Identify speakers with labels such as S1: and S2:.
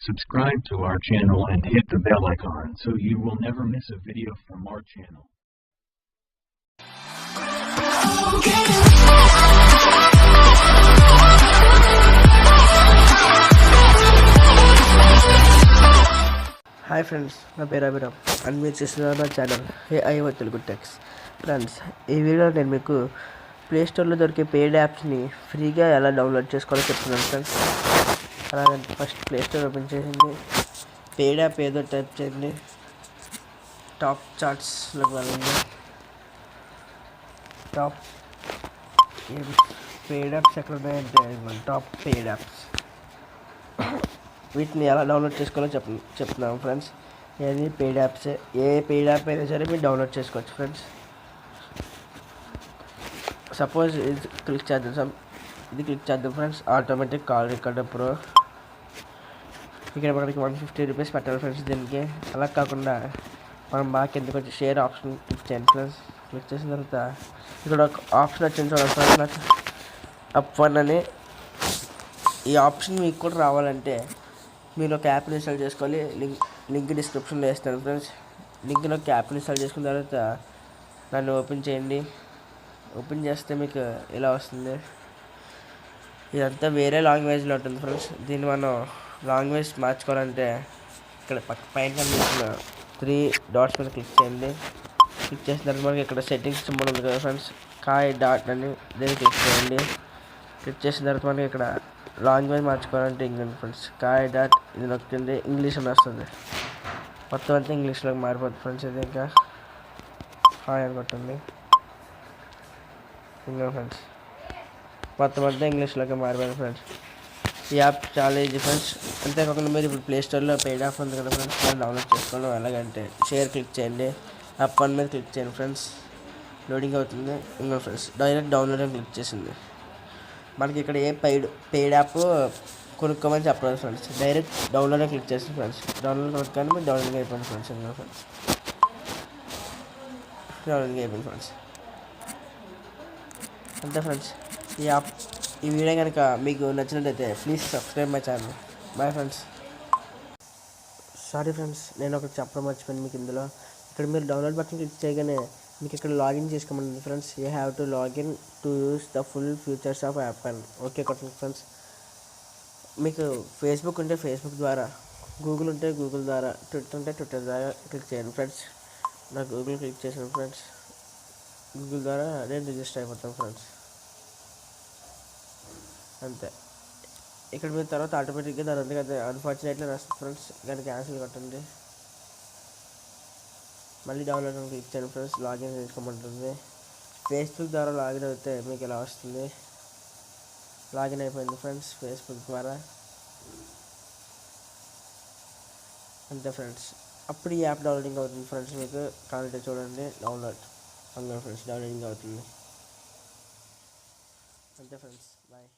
S1: Subscribe to our channel and hit the bell icon so you will never miss a video from our channel.
S2: Hi friends, నా పేరు Abhiram and మీరు చూస్తున్నారు నా channel A.I.O Telugu tax. Friends, ఈ వీడియోలో నేను మీకు ప్లేస్టోర్లో దొరికే పెయిడ్ యాప్స్ని ఫ్రీగా ఎలా డౌన్లోడ్ చేసుకోవాలో చెప్తున్నాను ఫ్రెండ్స్. అలాగే ఫస్ట్ ప్లేస్టోర్ ఓపెన్ చేసింది, పెయిడ్ యాప్ ఏదో టైప్ చేయండి, టాప్ చార్ట్స్లోకి వెళ్ళండి. టాప్ పెయిడ్ యాప్స్ ఎక్కడ ఉన్నాయంటే టాప్ పెయిడ్ యాప్స్, వీటిని ఎలా డౌన్లోడ్ చేసుకోవాలో చెప్తున్నాము ఫ్రెండ్స్. ఏది పెయిడ్ యాప్సే, ఏ పెయిడ్ యాప్ అయినా సరే మీరు డౌన్లోడ్ చేసుకోవచ్చు ఫ్రెండ్స్. సపోజ్ ఇది క్లిక్ చేద్దాం friends. Automatic call recorder pro, ఇక్కడ మనకి ₹150 పెట్టాలి ఫ్రెండ్స్ దీనికి. అలా కాకుండా మనం బాగా కిందకి వచ్చి షేర్ ఆప్షన్ క్లిక్ చేయండి ఫ్రెండ్స్. క్లిక్ చేసిన తర్వాత ఇక్కడ ఒక ఆప్షన్ వచ్చింది చూడండి ఫ్రెండ్స్, నాకు అప్1 అని. ఈ ఆప్షన్ మీకు కూడా రావాలంటే మీరు ఒక యాప్ని ఇన్స్టాల్ చేసుకోవాలి. లింక్ డిస్క్రిప్షన్లో వేస్తాను ఫ్రెండ్స్. లింక్లో ఒక యాప్ని ఇన్స్టాల్ చేసుకున్న తర్వాత దాన్ని ఓపెన్ చేయండి. ఓపెన్ చేస్తే మీకు ఇలా వస్తుంది. ఇదంతా వేరే లాంగ్వేజ్లో ఉంటుంది ఫ్రెండ్స్. దీన్ని మనం లాంగ్వేజ్ మార్చుకోవాలంటే ఇక్కడ పైన కనిపిస్తున్న 3 డాట్స్ మీద క్లిక్ చేయండి. క్లిక్ చేసిన తర్వాత మనకి ఇక్కడ సెట్టింగ్స్ సింబల్ ఉంది కదా ఫ్రెండ్స్, కాయ్ డాట్ అని దీన్ని క్లిక్ చేయండి. క్లిక్ చేసిన తర్వాత మనకి ఇక్కడ లాంగ్వేజ్ మార్చుకోవాలంటే ఇంగ్లీష్ ఫ్రెండ్స్. కాయ్ డాట్ ఇది నొక్కింది, ఇంగ్లీష్ అని వస్తుంది. మొత్తం అంతా ఇంగ్లీష్లోకి మారిపోతుంది ఫ్రెండ్స్. ఇది ఇంకా హాయ్ అని కొట్టింది ఇంకా ఫ్రెండ్స్, మొత్తం అంతా ఇంగ్లీష్లోకి మారిపోయింది ఫ్రెండ్స్. ఈ యాప్ చాలా ఈజీ ఫ్రెండ్స్. అంతేకాకుండా మీరు ఇప్పుడు ప్లేస్టోర్లో పెయిడ్ యాప్ ఉంది కదా ఫ్రెండ్స్, దాన్ని డౌన్లోడ్ చేసుకోవడం ఎలాగంటే షేర్ క్లిక్ చేయండి, అప్1 మీద క్లిక్ చేయండి ఫ్రెండ్స్. లోడింగ్ అవుతుంది ఇంకా ఫ్రెండ్స్. డైరెక్ట్ డౌన్లోడ్ అని క్లిక్ చేసింది. మనకి ఇక్కడ ఏ పెయిడ్ యాప్ కొనుక్కోమని చెప్పలేదు ఫ్రెండ్స్, డైరెక్ట్ డౌన్లోడ్ క్లిక్ చేస్తాం ఫ్రెండ్స్. డౌన్లోడ్ కొనుక్కొని మీరు డౌన్లోడింగ్ అయిపోయింది ఫ్రెండ్స్. ఇంకా ఫ్రెండ్స్ డౌన్లోడింగ్ అయిపోయింది ఫ్రెండ్స్. అంతే ఫ్రెండ్స్. ఈ వీడియో కనుక మీకు నచ్చినట్లయితే please subscribe my channel. Bye friends. Sorry friends, నేను ఒకటి చెప్పడం మర్చిపోయాను మీకు. ఇందులో ఇక్కడ మీరు డౌన్లోడ్ బటన్ క్లిక్ చేయగానే మీకు ఇక్కడ లాగిన్ చేసుకోమని friends. You have to login to use the full features of app అని ఓకే కొట్టండి ఫ్రెండ్స్. మీకు ఫేస్బుక్ ఉంటే ఫేస్బుక్ ద్వారా, గూగుల్ ఉంటే గూగుల్ ద్వారా, ట్విట్టర్ ఉంటే ట్విట్టర్ ద్వారా క్లిక్ చేయండి ఫ్రెండ్స్. నా గూగుల్ క్లిక్ చేసాను ఫ్రెండ్స్. గూగుల్ ద్వారా నేను రిజిస్టర్ అయిపోతాను ఫ్రెండ్స్. అంతే. ఇక్కడ మీరు తర్వాత ఆటోమేటిక్గా దాని ఉంది కదా అన్ఫార్చునేట్లీ వస్తుంది ఫ్రెండ్స్. దాన్ని క్యాన్సిల్ కొట్టండి. మళ్ళీ డౌన్లోడ్ అని క్లిక్ చేయండి ఫ్రెండ్స్. లాగిన్ చేసుకోమంటుంది. ఫేస్బుక్ ద్వారా లాగిన్ అయితే మీకు ఇలా వస్తుంది. లాగిన్ అయిపోయింది ఫ్రెండ్స్ ఫేస్బుక్ ద్వారా. అంతే ఫ్రెండ్స్. అప్పుడు ఈ యాప్ డౌన్లోడింగ్ అవుతుంది ఫ్రెండ్స్. మీకు కావాలంటే చూడండి, డౌన్లోడ్ ఫ్రెండ్స్, డౌన్లోడింగ్ అవుతుంది. అంతే ఫ్రెండ్స్, బాయ్.